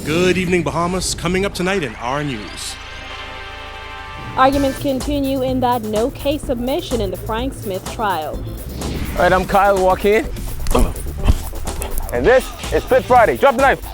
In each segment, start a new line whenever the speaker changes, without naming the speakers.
Good evening, Bahamas. Coming up tonight in our news.
Arguments continue in that no-case submission in the Frank Smith trial.
All right, I'm Kyle Joaquin. And this is Split Friday. Drop the knife.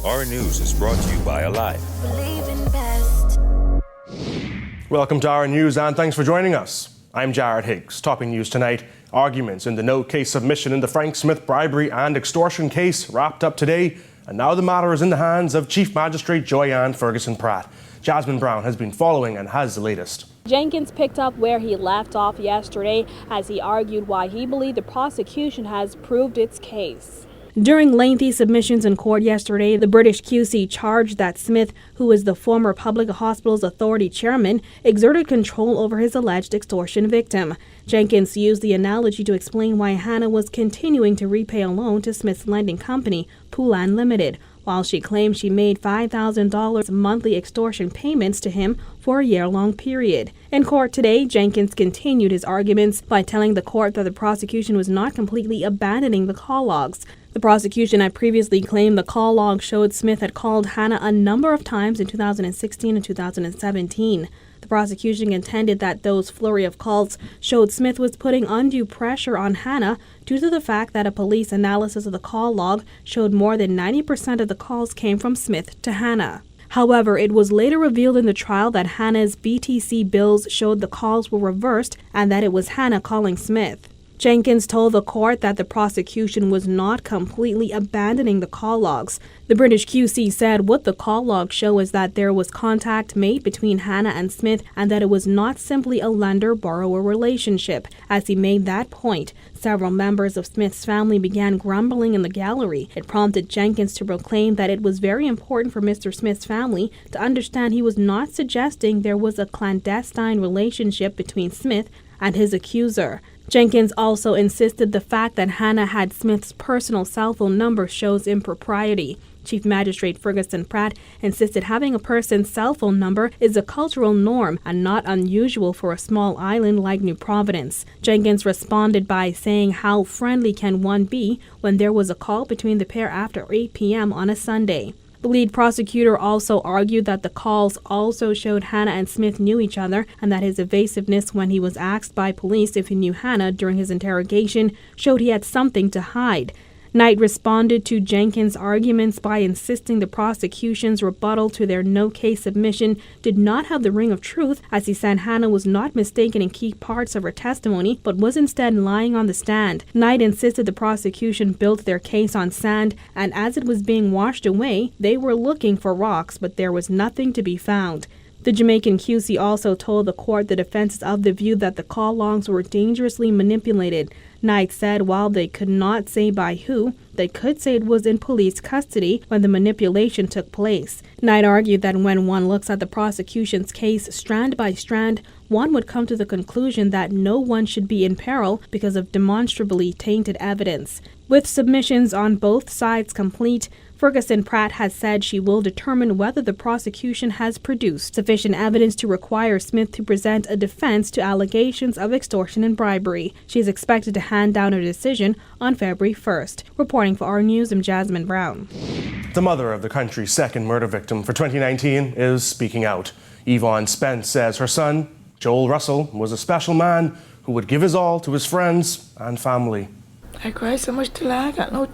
Our news is brought to you by Alive.
Welcome to our news and thanks for joining us. I'm Jared Higgs. Topping news tonight, arguments in the no-case submission in the Frank Smith bribery and extortion case wrapped up today, and now the matter is in the hands of Chief Magistrate Joyanne Ferguson-Pratt. Jasmine Brown has been following and has the latest.
Jenkins picked up where he left off yesterday as he argued why he believed the prosecution has proved its case. During lengthy submissions in court yesterday, the British QC charged that Smith, who is the former Public Hospitals Authority chairman, exerted control over his alleged extortion victim. Jenkins used the analogy to explain why Hannah was continuing to repay a loan to Smith's lending company, Poulan Limited, while she claimed she made $5,000 monthly extortion payments to him for a year-long period. In court today, Jenkins continued his arguments by telling the court that the prosecution was not completely abandoning the call logs. The prosecution had previously claimed the call log showed Smith had called Hannah a number of times in 2016 and 2017. The prosecution contended that those flurry of calls showed Smith was putting undue pressure on Hannah due to the fact that a police analysis of the call log showed more than 90% of the calls came from Smith to Hannah. However, it was later revealed in the trial that Hannah's BTC bills showed the calls were reversed and that it was Hannah calling Smith. Jenkins told the court that the prosecution was not completely abandoning the call logs. The British QC said what the call logs show is that there was contact made between Hannah and Smith and that it was not simply a lender-borrower relationship. As he made that point, several members of Smith's family began grumbling in the gallery. It prompted Jenkins to proclaim that it was very important for Mr. Smith's family to understand he was not suggesting there was a clandestine relationship between Smith and his accuser. Jenkins also insisted the fact that Hannah had Smith's personal cell phone number shows impropriety. Chief Magistrate Ferguson-Pratt insisted having a person's cell phone number is a cultural norm and not unusual for a small island like New Providence. Jenkins responded by saying how friendly can one be when there was a call between the pair after 8 p.m. on a Sunday. The lead prosecutor also argued that the calls also showed Hannah and Smith knew each other and that his evasiveness when he was asked by police if he knew Hannah during his interrogation showed he had something to hide. Knight responded to Jenkins' arguments by insisting the prosecution's rebuttal to their no-case submission did not have the ring of truth, as he said Hannah was not mistaken in key parts of her testimony, but was instead lying on the stand. Knight insisted the prosecution built their case on sand, and as it was being washed away, they were looking for rocks, but there was nothing to be found. The Jamaican QC also told the court the defense is of the view that the call logs were dangerously manipulated. Knight said while they could not say by who, they could say it was in police custody when the manipulation took place. Knight argued that when one looks at the prosecution's case strand by strand, one would come to the conclusion that no one should be in peril because of demonstrably tainted evidence. With submissions on both sides complete, Ferguson-Pratt has said she will determine whether the prosecution has produced sufficient evidence to require Smith to present a defense to allegations of extortion and bribery. She is expected to hand down her decision on February 1st. Reporting for our news, I'm Jasmine Brown.
The mother of the country's second murder victim for 2019 is speaking out. Yvonne Spence says her son, Joel Russell, was a special man who would give his all to his friends and family.
I cry so much till I got no...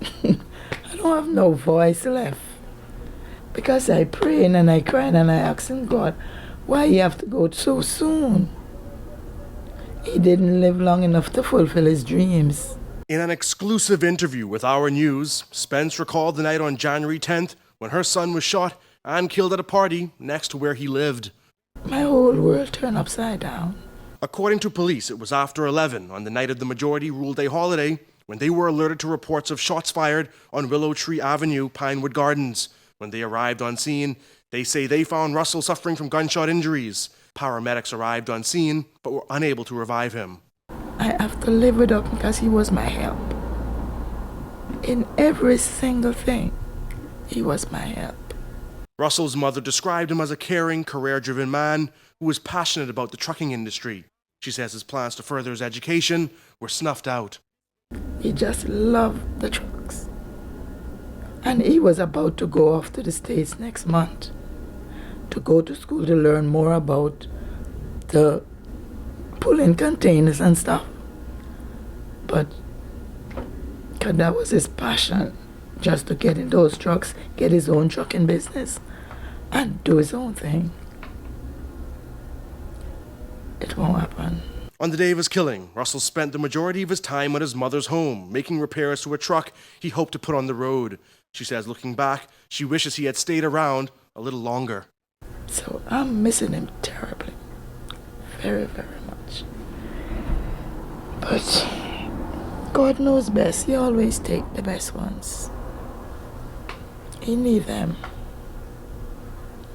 I don't have no voice left. Because I prayed and I cried and I asked God, why he have to go so soon? He didn't live long enough to fulfill his dreams.
In an exclusive interview with Our News, Spence recalled the night on January 10th when her son was shot and killed at a party next to where he lived.
My whole world turned upside down.
According to police, it was after 11 on the night of the majority rule day holiday when they were alerted to reports of shots fired on Willow Tree Avenue, Pinewood Gardens. When they arrived on scene, They say they found Russell suffering from gunshot injuries. Paramedics arrived on scene, but were unable to revive him.
I have to live with him because he was my help. In every single thing, he was my help.
Russell's mother described him as a caring, career-driven man who was passionate about the trucking industry. She says his plans to further his education were snuffed out.
He just loved the trucks. And he was about to go off to the States next month to go to school to learn more about the pulling containers and stuff. But because that was his passion, just to get in those trucks, get his own trucking business, and do his own thing. It won't happen.
On the day of his killing, Russell spent the majority of his time at his mother's home, making repairs to a truck he hoped to put on the road. She says, looking back, she wishes he had stayed around a little longer.
So I'm missing him terribly. Very, very much. But God knows best. He always takes the best ones. He need them.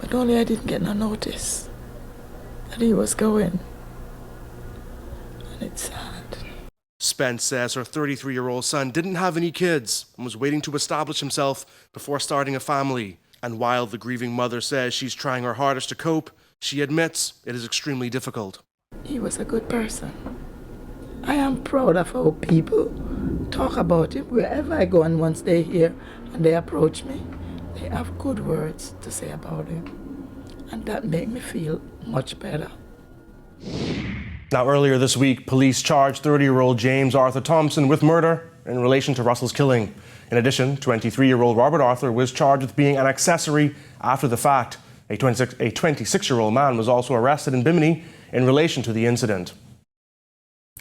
But only I didn't get no notice that he was going. And it's sad.
Spence says her 33-year-old son didn't have any kids and was waiting to establish himself before starting a family. And while the grieving mother says she's trying her hardest to cope, she admits it is extremely difficult.
He was a good person. I am proud of how people talk about him wherever I go, and once they hear and they approach me, they have good words to say about him. And that made me feel much better.
Now, earlier this week, police charged 30-year-old James Arthur Thompson with murder in relation to Russell's killing. In addition, 23-year-old Robert Arthur was charged with being an accessory after the fact. A 26-year-old man was also arrested in Bimini in relation to the incident.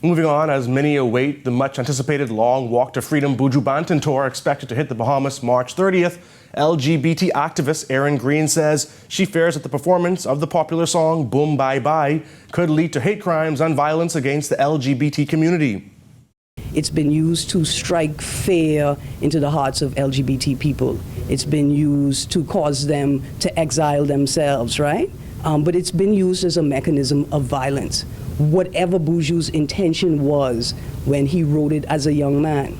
Moving on, as many await the much-anticipated Long Walk to Freedom Buju Banton tour expected to hit the Bahamas March 30th, LGBT activist Erin Green says she fears that the performance of the popular song Boom Bye Bye could lead to hate crimes and violence against the LGBT community.
It's been used to strike fear into the hearts of LGBT people. It's been used to cause them to exile themselves, right? But it's been used as a mechanism of violence, whatever Buju's intention was when he wrote it as a young man.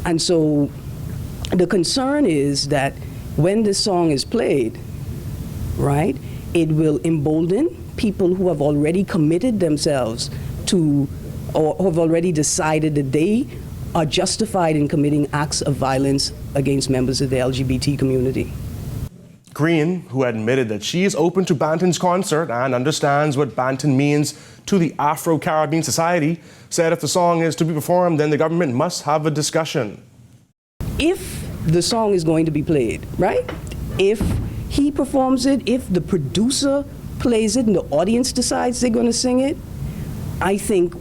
And so the concern is that when this song is played, right, it will embolden people who have already committed themselves to, or have already decided that they are justified in committing acts of violence against members of the LGBT community.
Green, who admitted that she is open to Banton's concert and understands what Banton means to the Afro-Caribbean society, said if the song is to be performed, then the government must have a discussion.
If the song is going to be played, right? If he performs it, if the producer plays it and the audience decides they're going to sing it, I think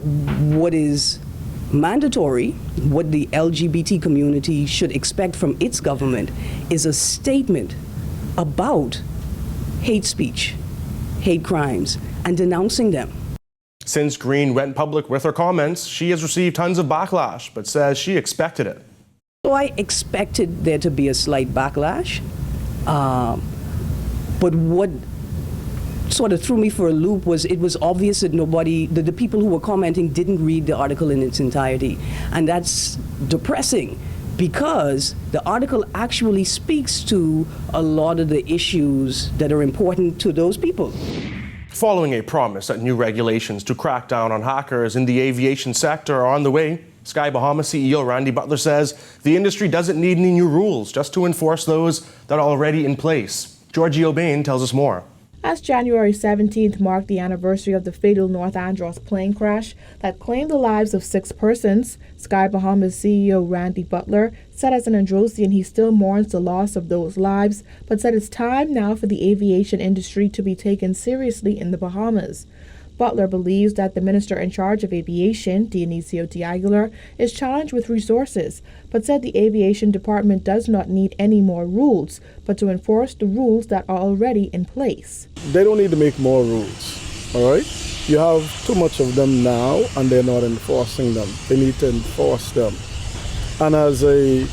what is mandatory, what the LGBT community should expect from its government, is a statement about hate speech, hate crimes, and denouncing them.
Since Green went public with her comments, she has received tons of backlash, but says she expected it.
So I expected there to be a slight backlash, but what sort of threw me for a loop was it was obvious that the people who were commenting didn't read the article in its entirety. And that's depressing because the article actually speaks to a lot of the issues that are important to those people.
Following a promise that new regulations to crack down on hackers in the aviation sector are on the way, Sky Bahama CEO Randy Butler says the industry doesn't need any new rules, just to enforce those that are already in place. Georgie O'Bain tells us more.
As January 17th marked the anniversary of the fatal North Andros plane crash that claimed the lives of 6 persons, Sky Bahama's CEO Randy Butler said as an Androsian he still mourns the loss of those lives, but said it's time now for the aviation industry to be taken seriously in the Bahamas. Butler believes that the minister in charge of aviation, Dionisio de Aguilar, is challenged with resources, but said the aviation department does not need any more rules, but to enforce the rules that are already in place.
They don't need to make more rules, all right? You have too much of them now, and they're not enforcing them. They need to enforce them. And as a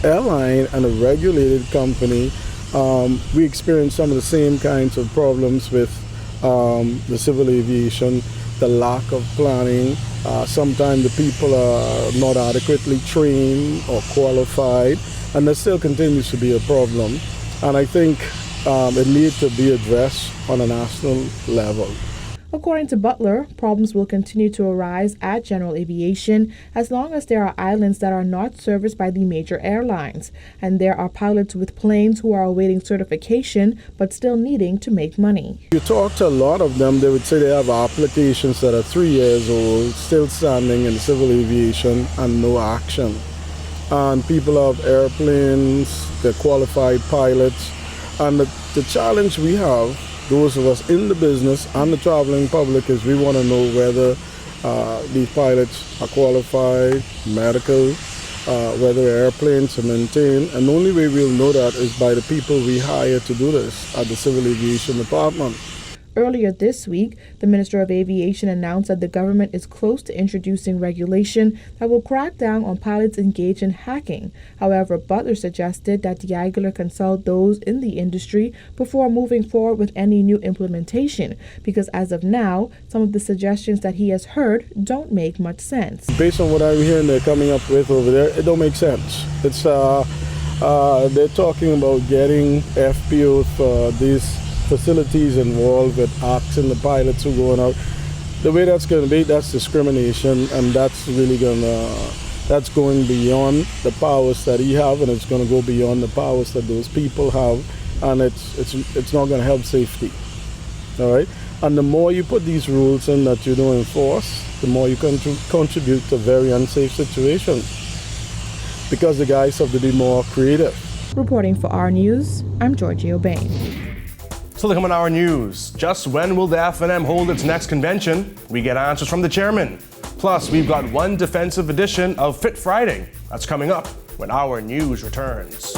airline and a regulated company, We experience some of the same kinds of problems with the civil aviation, the lack of planning. Sometimes the people are not adequately trained or qualified, and there still continues to be a problem. And I think it needs to be addressed on a national level.
According to Butler, problems will continue to arise at general aviation as long as there are islands that are not serviced by the major airlines, and there are pilots with planes who are awaiting certification but still needing to make money.
You talk to a lot of them, they would say they have applications that are 3 years old, still standing in civil aviation, and no action. And people have airplanes, they're qualified pilots, and the challenge we have, those of us in the business and the traveling public, is we want to know whether these pilots are qualified, medical, whether airplanes are maintained. And the only way we'll know that is by the people we hire to do this at the Civil Aviation Department.
Earlier this week, the Minister of Aviation announced that the government is close to introducing regulation that will crack down on pilots engaged in hacking. However, Butler suggested that Diaghilev consult those in the industry before moving forward with any new implementation, because as of now, some of the suggestions that he has heard don't make much sense.
Based on what I'm hearing they're coming up with over there, it don't make sense. It's they're talking about getting FPOs for these facilities involved with asking the pilots who are going out. The way that's going to be, that's discrimination, and that's really that's going beyond the powers that he have, and it's going to go beyond the powers that those people have, and it's not going to help safety. All right, and the more you put these rules in that you don't enforce, the more you contribute to very unsafe situations, because the guys have to be more creative.
Reporting for our news, I'm Georgia Bain.
Still to come on our news, just when will the F&M hold its next convention? We get answers from the chairman. Plus, we've got one defensive edition of Fit Friday. That's coming up when our news returns.